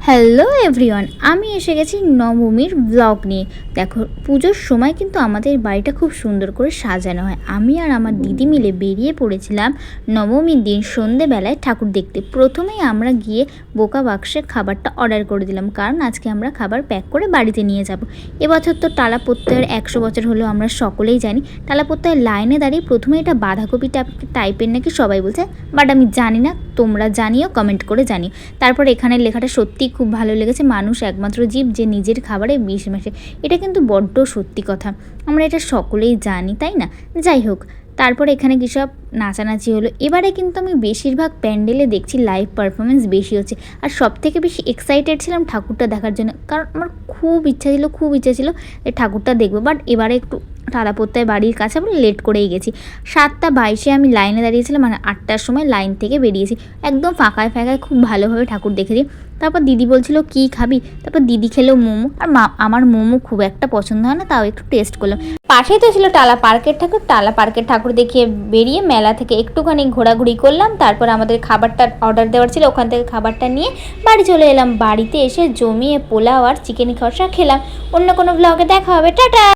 Hello everyone, আমি এসে গেছি নবমীর ব্লগ নিয়ে। দেখো, পুজোর সময় কিন্তু আমাদের বাড়িটা খুব সুন্দর করে সাজানো হয়। আমি আর আমার দিদি মিলে বেরিয়ে পড়েছিলাম নবমীর দিন সন্ধেবেলায় ঠাকুর দেখতে। প্রথমেই আমরা গিয়ে বোকা বাক্সে খাবারটা অর্ডার করে দিলাম, কারণ আজকে আমরা খাবার প্যাক করে বাড়িতে নিয়ে যাব। এবছর তো টালা প্রত্যয়ের 100 বছর হলো, আমরা সকলেই জানি। টালা প্রত্যয়ের লাইনে দাঁড়িয়ে প্রথমে এটা বাঁধাকপি টাইপের নাকি সবাই বলছে, বাট আমি জানি না, তোমরা জানিও, কমেন্ট করে জানিও। তারপর এখানে লেখাটা সত্যি খুব ভালো লেগেছে, মানুষ একমাত্র জীব যে নিজের খাবারে বিষ মেশে। এটা কিন্তু বড্ড সত্যি কথা, আমরা এটা সকলেই জানি, তাই না? যাই হোক, তারপর এখানে কী সব নাচানাচি হলো। এবারে কিন্তু আমি বেশিরভাগ প্যান্ডেলে দেখছি লাইভ পারফরমেন্স বেশি হচ্ছে, আর সব থেকে বেশি এক্সাইটেড ছিলাম ঠাকুরটা দেখার জন্য, কারণ আমার খুব ইচ্ছা ছিল এই ঠাকুরটা দেখবো। বাট এবারে একটু টালাপোত্তায় বাড়ির কাছে বলে লেট করেই গেছি। 7:22 আমি লাইনে দাঁড়িয়েছিলাম, মানে 8টার সময় লাইন থেকে বেরিয়েছি। একদম ফাঁকায় খুব ভালোভাবে ঠাকুর দেখেছি। তারপর দিদি বলছিল কী খাবি, তারপর দিদি খেলো মোমো, আর আমার মোমো খুব একটা পছন্দ হয় না, তাও একটু টেস্ট করলাম। পাশেই তো ছিল টালা পার্কের ঠাকুর দেখিয়ে বেরিয়ে মেলা থেকে একটুখানি ঘোরাঘুরি করলাম। তারপর আমাদের খাবারটা অর্ডার দেওয়ার ছিল, ওখান থেকে খাবারটা নিয়ে বাড়ি চলে এলাম। বাড়িতে এসে জমিয়ে পোলাও আর চিকেন কষা খেলাম। অন্য কোনো ব্লগে দেখা হবে, টাটা।